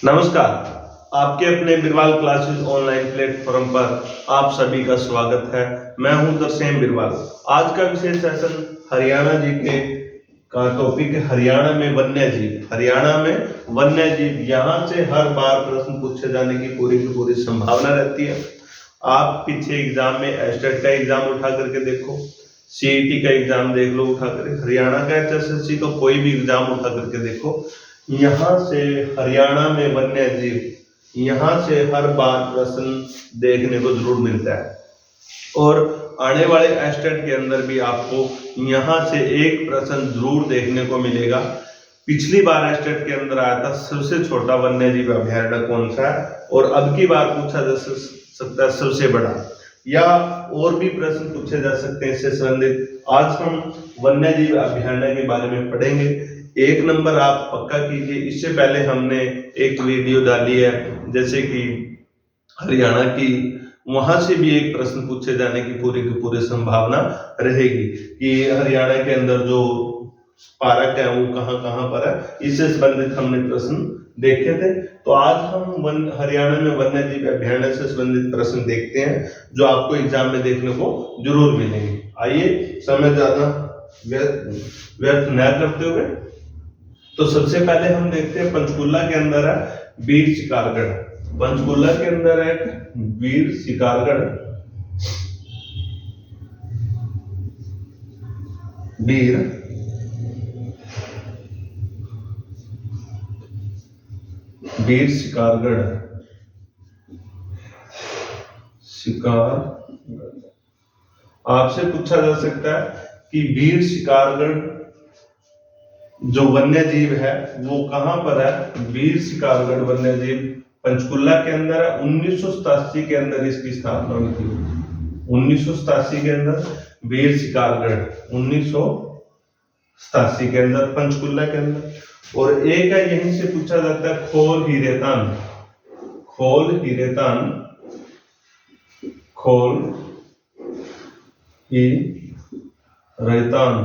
नमस्कार। आपके अपने बिरवाल क्लासेस ऑनलाइन प्लेटफॉर्म पर आप सभी का स्वागत है। मैं हूं तरसेम बिरवाल। आज का विशेष सेशन हरियाणा जीके का टॉपिक है हरियाणा में वन्य जीव। हरियाणा में वन्य जीव, यहाँ से हर बार प्रश्न पूछे जाने की पूरी संभावना रहती है। आप पीछे एग्जाम में एस्टेट का एग्जाम उठा करके देखो, सीईटी का एग्जाम देख लो उठा करके, हरियाणा का एचएसएससी तो कोई भी एग्जाम उठा करके देखो, यहाँ से हरियाणा में वन्य जीव, यहाँ से हर बार प्रश्न देखने को जरूर मिलता है। और आने वाले एस्टेट के अंदर भी आपको यहाँ से एक प्रश्न जरूर देखने को मिलेगा। पिछली बार एस्टेट के अंदर आया था सबसे छोटा वन्य जीव अभयारण्य कौन सा है, और अब की बार पूछा जा सकता है सबसे बड़ा, या और भी प्रश्न पूछे जा सकते हैं इससे संबंधित। आज हम वन्य जीव अभयारण्य के बारे में पढ़ेंगे। एक नंबर आप पक्का कीजिए। इससे पहले हमने एक वीडियो डाली है जैसे कि हरियाणा की, वहां से भी एक प्रश्न पूछे जाने की पूरी संभावना रहेगी कि हरियाणा के अंदर जो पार्क है वो कहाँ पर है, इससे संबंधित हमने प्रश्न देखे थे। तो आज हम हरियाणा में वन्य जीव अभयारण्य से संबंधित प्रश्न देखते हैं जो आपको एग्जाम में देखने को जरूर मिलेंगे। आइए, समय ज्यादा व्यर्थ न करते हुए, तो सबसे पहले हम देखते हैं पंचकुला के अंदर है वीर शिकारगढ़। पंचकुला के अंदर है वीर शिकारगढ़, वीर शिकारगढ़। आपसे पूछा जा सकता है कि वीर शिकारगढ़ जो वन्य जीव है वो कहां पर है। वीर शिकारगढ़ वन्य जीव पंचकुला के अंदर है। 1987 के अंदर इसकी स्थापना हुई थी। 1987 के अंदर वीर शिकारगढ़, 1987 के अंदर पंचकुला के अंदर। और एक है, यहीं से पूछा जाता है खोल हीरेतान। खोल हीरेतान, खोल हीरेतान,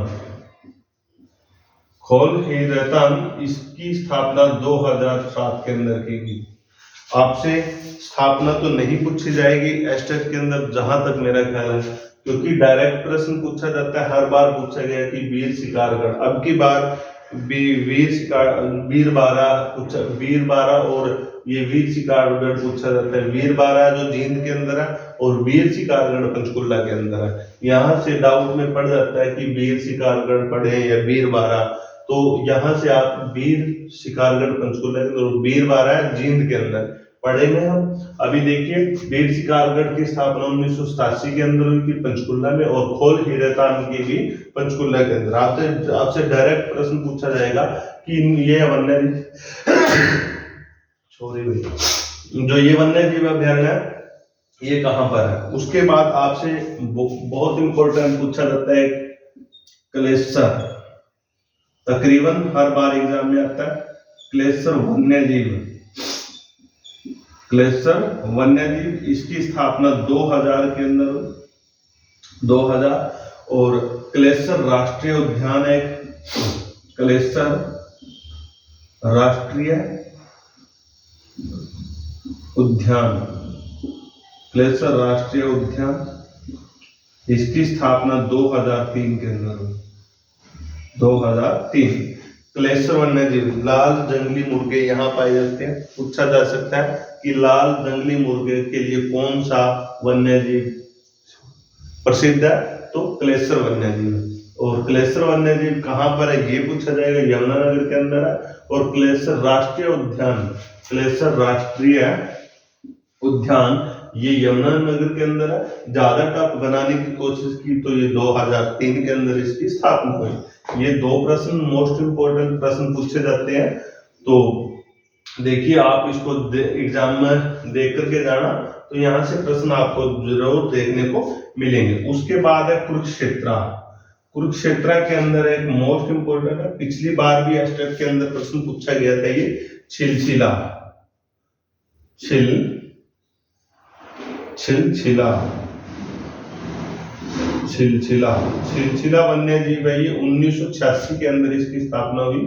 खोल हीरेतान, इसकी स्थापना 2007 के अंदर की गई। आपसे स्थापना तो नहीं पूछी जाएगी एस्टेट के अंदर जहां तक मेरा ख्याल है, क्योंकि डायरेक्ट प्रश्न पूछा जाता है। हर बार पूछा गया कि वीर शिकारगढ़, अब की बार वीर बारा और ये वीर शिकारगढ़ पूछा जाता है। वीर बारा जो जींद के अंदर है और वीर शिकारगढ़ पंचकुला के अंदर है। यहाँ से डाउट में पड़ जाता है कि वीर शिकारगढ़ पढ़े या वीर बारा, तो यहाँ से आप वीर शिकारगढ़ पंचकुला के अंदर, वीर बारा जींद के अंदर पढ़े में हम। अभी देखिए, वीर शिकारगढ़ की स्थापना 1987 के अंदर हुई थी पंचकुला में, और खोल हीरेतान की भी पंचकुला के अंदर। आपसे डायरेक्ट प्रश्न पूछा जाएगा कि ये वन्य जो ये वन्य जीव अभयारण्य ये कहां पर है। उसके बाद आपसे बहुत इंपॉर्टेंट पूछा जाता है क्लेस्टर। तकरीबन हर बार एग्जाम में आता है क्लेस्टर वन्य जीव। क्लेस्टर वन्य जीव, इसकी स्थापना 2000 के अंदर, 2000। और क्लेस्टर राष्ट्रीय उद्यान है, क्लेस्टर राष्ट्रीय उद्यान, क्लेस्टर राष्ट्रीय उद्यान, इसकी स्थापना 2003 के अंदर, 2003। क्लेस्टर वन्य जीव, लाल जंगली मुर्गे यहाँ पाए जाते हैं। पूछा जा सकता है कि लाल जंगली मुर्गे के लिए कौन सा वन्य जीव प्रसिद्ध है, तो क्लेस्टर वन्य जीव। और क्लेस्टर वन्य जीव कहाँ पर है ये पूछा जाएगा, यमुनानगर के अंदर है। और क्लेस्टर राष्ट्रीय उद्यान, क्लेस्टर राष्ट्रीय उद्यान, ये यमुनानगर के अंदर है। ज्यादा टफ बनाने की कोशिश की तो ये 2003 के अंदर इसकी स्थापना हुई। ये दो प्रश्न मोस्ट इंपोर्टेंट प्रश्न पूछे जाते हैं, तो देखिए आप इसको एग्जाम में देख करके जाना, तो यहाँ से प्रश्न आपको जरूर देखने को मिलेंगे। उसके बाद है कुरुक्षेत्रा। कुरुक्षेत्रा के अंदर एक मोस्ट इंपोर्टेंट है, पिछली बार भी एस्टेट के अंदर प्रश्न पूछा गया था, ये छिलछिला वन्य जीव है। ये 1986 के अंदर इसकी स्थापना हुई,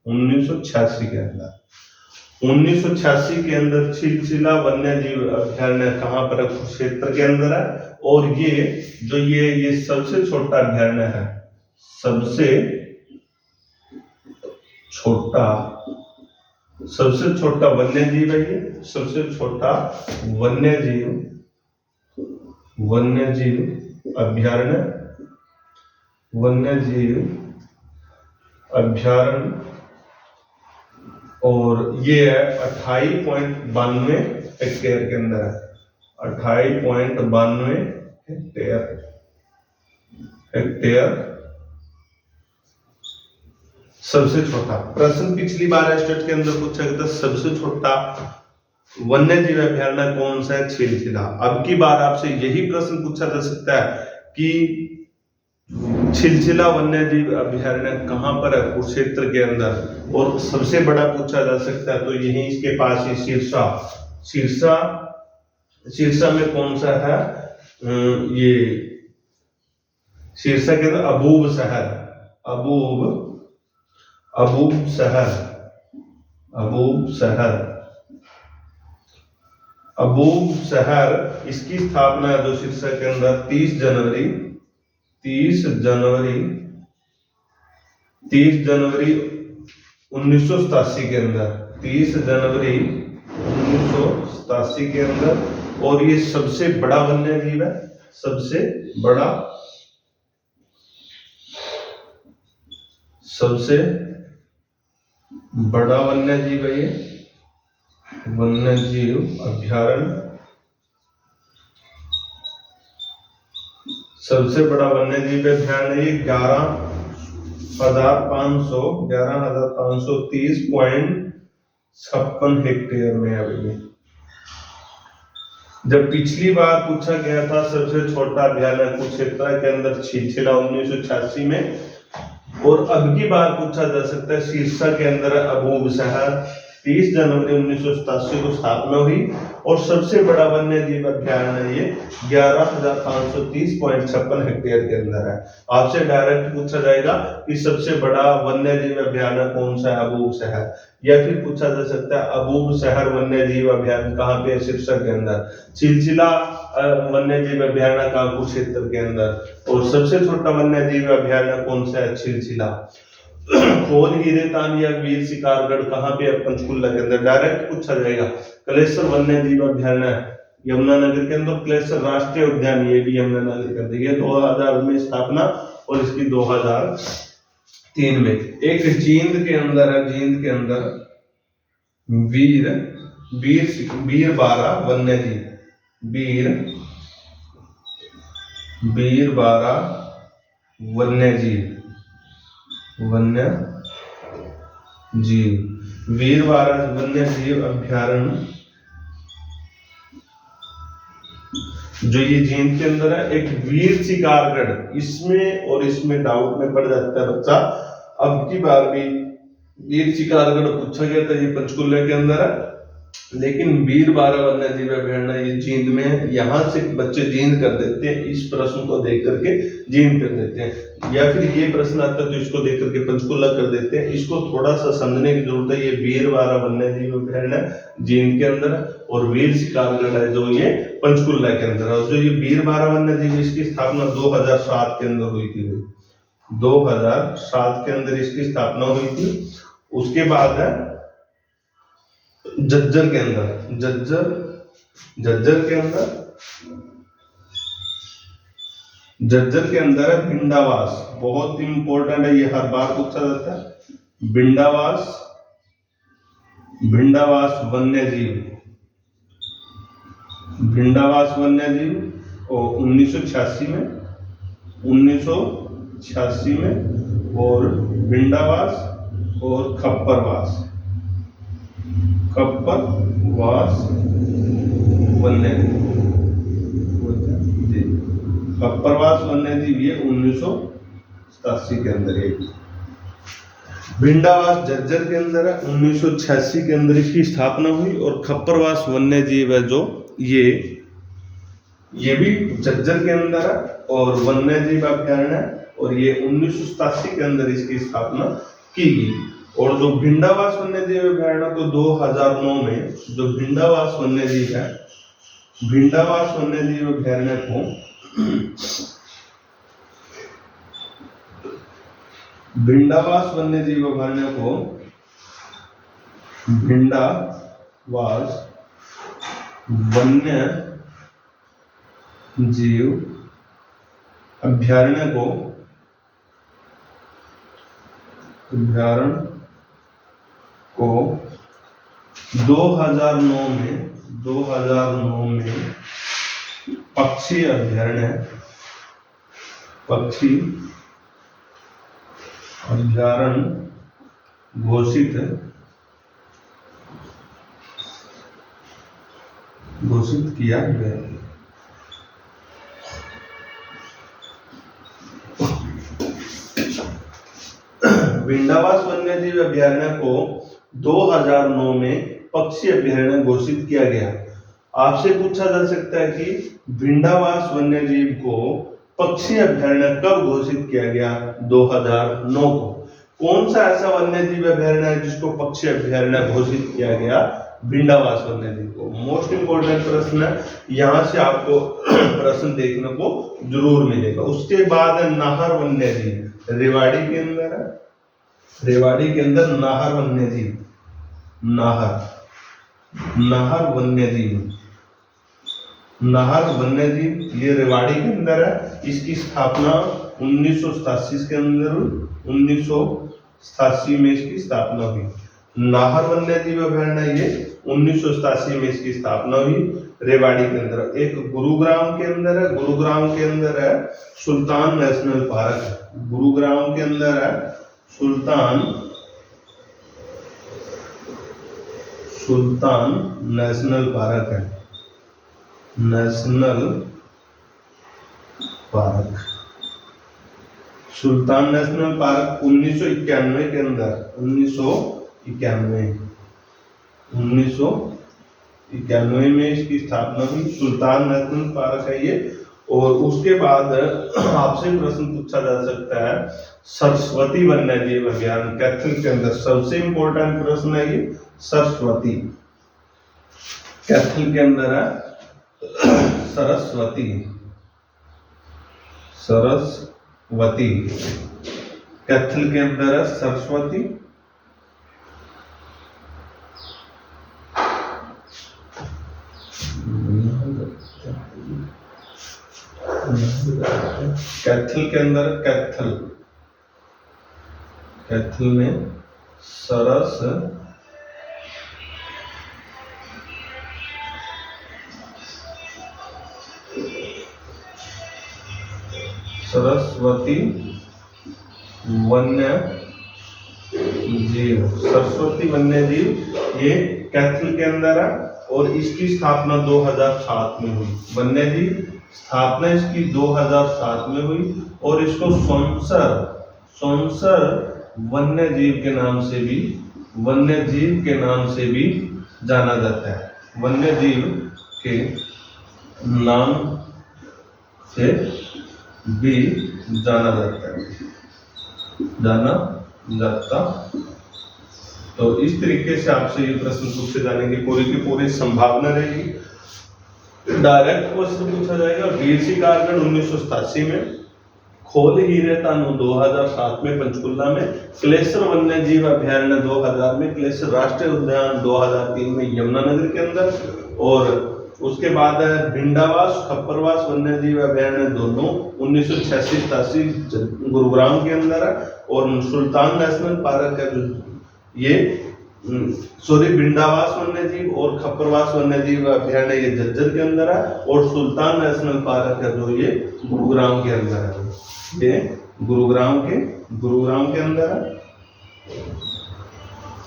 1986 के अंदर। 1986 के अंदर छिलछिला वन्य जीव अभयारण्य कहाँ पर है? कुरुक्षेत्र के अंदर है। और ये सबसे छोटा अभयारण्य है, सबसे छोटा वन्य जीव है ये, सबसे छोटा वन्य जीव अभयारण्य, और ये है 28.92 हेक्टेयर के अंदर है, 28.92 हेक्टेयर सबसे छोटा। प्रश्न पिछली बार स्टेट के अंदर पूछा गया था सबसे छोटा वन्य जीव अभयारण्य कौन सा है? छिलछिला। अब की बार आपसे यही प्रश्न पूछा जा सकता है कि छिलछिला वन्य जीव अभयारण्य कहाँ पर है? कुरुक्षेत्र के अंदर। और सबसे बड़ा पूछा जा सकता है तो यही इसके पास ही सिरसा में कौन सा है? ये सिरसा के अंदर अबूब शहर इसकी स्थापना है जो सिरसा के अंदर 30 जनवरी 1987 के अंदर, 30 जनवरी 1987 के अंदर। और ये सबसे बड़ा वन्य जीव है, सबसे बड़ा वन्य जीव है ये, वन्य जीव अभयारण्य, सबसे बड़ा वन्य जीव अभयारण्य ये 11,530.56 हेक्टेयर में है अभी। जब पिछली बार पूछा गया था सबसे छोटा अभयारण्य कुरुक्षेत्र के अंदर छिलछिला 1986 में, और अब की बार पूछा जा सकता है सिरसा के अंदर अबूब शहर 30 जनवरी 1987 को स्थापना हुई, और सबसे बड़ा वन्य जीव अभयारण्य ये 11,530.56 हेक्टेयर के अंदर है। आपसे डायरेक्ट पूछा जाएगा कि सबसे बड़ा वन्य जीव अभयारण्य कौन सा है? अबूब शहर। या फिर पूछा जा सकता है अबूब शहर वन्य जीव अभयारण्य कहाँ पे है? सिरसा के अंदर। छिलछिला वन्य जीव अभयारण्य कहाँ? कुरुक्षेत्र के अंदर। और सबसे छोटा वन्य जीव अभयारण्य कौन सा है? छिलछिला। खोल हीरे तान या वीर शिकारगढ़ कहाँ पे है? पंचकुला के अंदर। डायरेक्ट पूछा जाएगा। कलेसर वन्य जीव अभयारण्य यमुनानगर के अंदर, कलेसर राष्ट्रीय उद्यान ये भी यमुनानगर के अंदर। ये 2000 में स्थापना और इसकी 2003 में। एक जींद के अंदर है, जींद के अंदर वीर बारा वन्य जीव, वीर बारा वन्य जीव वीरवारा वन्य जीव अभयारण्य जो ये जींद के अंदर है। एक वीर शिकारगढ़, इसमें डाउट में पड़ जाता है बच्चा। अब की बार भी वीर शिकारगढ़ पूछा गया था, ये पंचकुला के अंदर है, लेकिन वीरबारा वन्य जीव अभयारण्य ये जींद में है। यहाँ से बच्चे जींद कर देते हैं, इस प्रश्न को देख करके जींद कर देते हैं, या फिर ये प्रश्न आता है तो इसको देख करके पंचकुला कर देते हैं। इसको थोड़ा सा समझने की जरूरत है। ये वीरबारा वन्य जीव अभयारण्य जींद के अंदर है, और वीर शिकारगढ़ है जो ये पंचकुला के अंदर है। और जो ये वीरबारा वन्य जीव इसकी स्थापना 2007 के अंदर हुई थी, 2007 के अंदर इसकी स्थापना हुई थी। उसके बाद है झज्जर के अंदर, झज्जर के अंदर है भिंडावास। बहुत इंपॉर्टेंट है, ये हर बार पूछा जाता है। भिंडावास वन्य जीव, और 1986 में, और भिंडावास और खप्परवास वन्य जीव, खप्परवास वन्य जीव ये 1987 के अंदर है। भिंडावास झज्जर के अंदर है, 1986 के अंदर इसकी स्थापना हुई। और खप्परवास वन्य जीव है जो ये भी झज्जर के अंदर है और वन्य जीव अभयारण्य है, और ये 1987 के अंदर इसकी स्थापना की गई। और जो भिंडावास वन्यजीव अभयारण्य को 2009 में, जो भिंडावास वन्यजीव है, भिंडावास वन्यजीव अभयारण्य को भिंडावास वन्यजीव अभयारण्य को भिंडावास वन्य जीव अभयारण्य को 2009 में पक्षी अभयारण्य घोषित किया गया। भिंडावास वन्यजीव अभयारण्य को 2009 में पक्षी अभयारण्य घोषित किया गया। आपसे पूछा जा सकता है कि भिंडावास वन्यजीव को पक्षी अभयारण्य कब घोषित किया गया? 2009 को। कौन सा ऐसा वन्यजीव अभयारण्य है जिसको पक्षी अभयारण्य घोषित किया गया? भिंडावास वन्यजीव को। मोस्ट इंपोर्टेंट प्रश्न है, यहां से आपको प्रश्न देखने को जरूर मिलेगा। उसके बाद है नाहर वन्यजीव, रेवाड़ी के अंदर है, रेवाड़ी के अंदर नाहर वन्यजीव, नाहर वन्यजीव ये रेवाड़ी के अंदर है। इसकी स्थापना 1987 के अंदर, 1987 में इसकी स्थापना हुई। नाहर वन्यजीव अभयारण्य ये 1987 में इसकी स्थापना हुई रेवाड़ी के अंदर। एक गुरुग्राम के अंदर है, गुरुग्राम के अंदर है सुल्तान नेशनल पार्क है, गुरुग्राम के अंदर है सुल्तान नेशनल पार्क है, नेशनल पार्क। सुल्तान नेशनल पार्क 1991 के अंदर, 1991 में इसकी स्थापना हुई। सुल्तान नेशनल पार्क है ये। और उसके बाद आपसे प्रश्न पूछा जा सकता है सरस्वती वन्यजीव अभयारण्य, कैथल के अंदर सबसे इंपॉर्टेंट प्रश्न है ये। सरस्वती कैथल के अंदर है, सरस्वती कैथल के अंदर है सरस्वती। कैथल के अंदर कैथल में सरस्वती वन्यजीव ये कैथल के अंदर है और इसकी स्थापना 2007 में हुई। वन्यजीव स्थापना इसकी 2007 में हुई और इसको सोनसर वन्यजीव के नाम से भी जाना जाता है। वन्यजीव के नाम से भी जाना जाता। तो इस तरीके से आपसे ये प्रश्न पूछे जाने की पूरी संभावना रहेगी। डायरेक्ट क्वेश्चन पूछा जाएगा। वीर शिकारगढ़ 1987 में, खोल हीरे तानू 2007 में पंचकुला में, क्लेश्वर वन्यजीव अभयारण्य 2000 में, क्लेश्वर राष्ट्रीय उद्यान 2003 में यमुनानगर के अंदर, और उसके बाद है भिंडावास खप्परवास वन्यजीव अभयारण्य दोनों 1986-87 गुरुग्राम के अंदर है, और सुल्तान नेशनल पार्क है जो ये भिंडावास वन्यजीव और खप्परवास वन्यजीव अभयारण्य ये झज्जर के अंदर है, और सुल्तान नेशनल पार्क है जो ये गुरुग्राम के अंदर है। ये गुरुग्राम के अंदर है।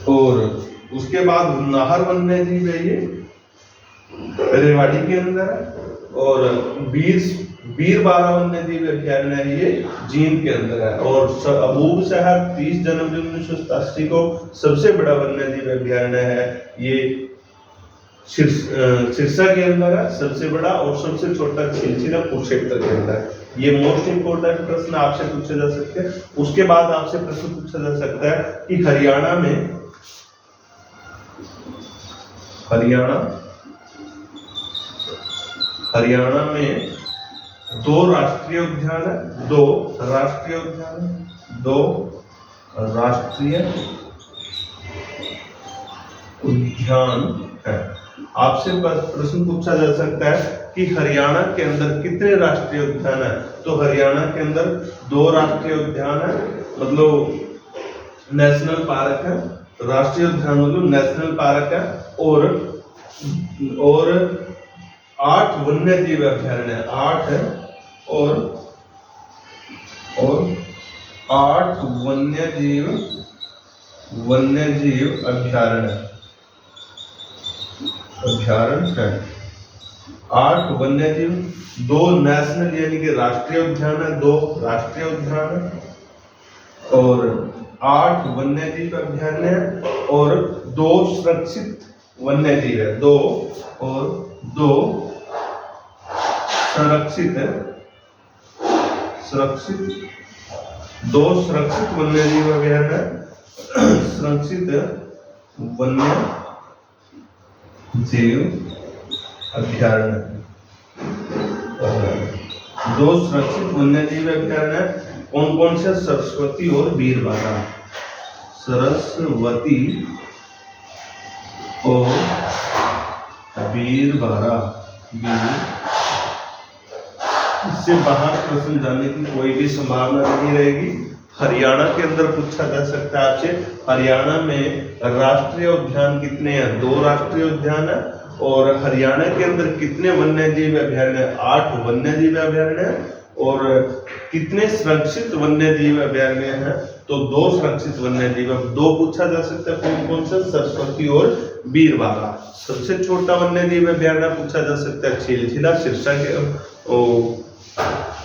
और उसके बाद नाहर वन्यजीव है ये रेवाड़ी के अंदर है, और वीर बारा वन्यजीव अभयारण्य है ये जींद के अंदर है, और अबूब शहर 30 जनवरी 1987 को सबसे बड़ा वन्यजीव अभयारण्य है ये सिरसा के अंदर है सबसे बड़ा, और सबसे छोटा छिलछिला कुरुक्षेत्र के अंदर है। ये मोस्ट इंपोर्टेंट प्रश्न आपसे पूछे जा सकते हैं। उसके बाद आपसे प्रश्न पूछा जा सकता है कि हरियाणा में दो राष्ट्रीय उद्यान है। आपसे प्रश्न पूछा जा सकता है कि हरियाणा के अंदर कितने राष्ट्रीय उद्यान है। तो हरियाणा के अंदर 2 राष्ट्रीय उद्यान है, मतलब नेशनल पार्क है। राष्ट्रीय उद्यान मतलब नेशनल पार्क है, और 8 वन्य जीव अभयारण्य है। 8 है और 8 वन्य जीव अभयारण्य है। 8 वन्य जीव, 2 नेशनल यानी कि राष्ट्रीय उद्यान है, 2 राष्ट्रीय उद्यान है, और 8 वन्य जीव अभयारण्य है, और 2 सुरक्षित वन्य जीव है। 2 सुरक्षित वन्य जीव अभयारण्य, सुरक्षित वन्य जीव अभयारण्य, 2 सुरक्षित वन्य जीव अभयारण्य कौन कौन से? सरस्वती और बीरबारा। सरस्वती और बीरबारा। इससे बाहर प्रश्न जाने की कोई भी संभावना नहीं रहेगी। हरियाणा के अंदर पूछा जा सकता है आपसे, हरियाणा में राष्ट्रीय उद्यान कितने हैं? 2 राष्ट्रीय उद्यान है। और हरियाणा के अंदर कितने वन्य जीव अभयारण्य? 8 वन्य जीव अभयारण्य। और कितने सुरक्षित वन्य जीव अभयारण्य हैं? तो 2 सुरक्षित वन्य जीव। 2 पूछा जा सकता है, कौन कौन से? सरस्वती और बीरबारा। सबसे छोटा वन्य जीव अभयारण्य पूछा जा सकता है छिलछिला, सिरसा के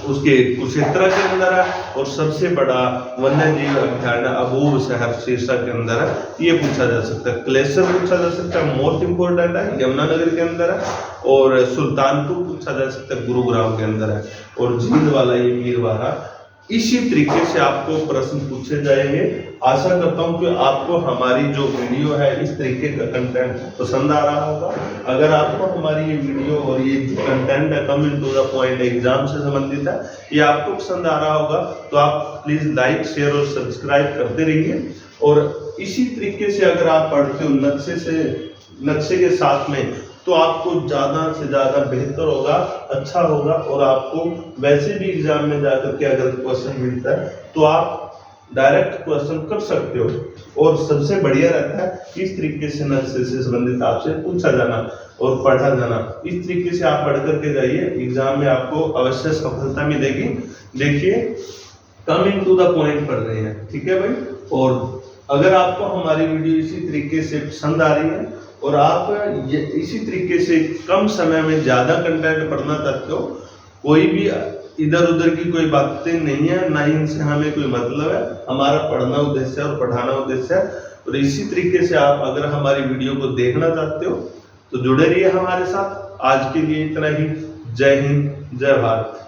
उसके कुरुक्षेत्र के अंदर है। और सबसे बड़ा वन्य जीव अभयारण्य अबूर शहर सिरसा के अंदर है, ये पूछा जा सकता है। क्लेसर पूछा जा सकता है, मोस्ट इंपोर्टेंट है, यमुनानगर के अंदर है। और सुल्तानपुर पूछा जा सकता है, गुरुग्राम के अंदर है। और जींद वाला ये बीरबारा। इसी तरीके से आपको प्रश्न पूछे जाएंगे। आशा करता हूं कि आपको हमारी जो वीडियो है इस तरीके का कंटेंट पसंद आ रहा होगा। अगर आपको हमारी ये वीडियो और ये जो कंटेंट है coming to the point exam से संबंधित है, ये आपको पसंद आ रहा होगा तो आप प्लीज लाइक, शेयर और सब्सक्राइब करते रहिए। और इसी तरीके से अगर आप पढ़ते हो नक्शे के साथ में, तो आपको ज्यादा से ज्यादा बेहतर होगा, अच्छा होगा। और आपको वैसे भी एग्जाम में जाकर के अगर क्वेश्चन मिलता है तो आप डायरेक्ट क्वेश्चन कर सकते हो। और सबसे बढ़िया रहता है इस तरीके से नक्शे से संबंधित आपसे पूछा जाना और पढ़ा जाना। इस तरीके से आप पढ़ करके जाइए, एग्जाम में आपको अवश्य सफलता मिलेगी। देखिए, कमिंग टू द पॉइंट पढ़ रहे हैं, ठीक है भाई। और अगर आपको हमारी वीडियो इसी तरीके से पसंद आ रही है और आप इसी तरीके से कम समय में ज्यादा कंटेंट पढ़ना चाहते हो, कोई भी इधर उधर की कोई बातें नहीं है, ना ही इनसे हमें कोई मतलब है। हमारा पढ़ना उद्देश्य है और पढ़ाना उद्देश्य है। और इसी तरीके से आप अगर हमारी वीडियो को देखना चाहते हो तो जुड़े रहिए हमारे साथ। आज के लिए इतना ही। जय हिंद, जय भारत।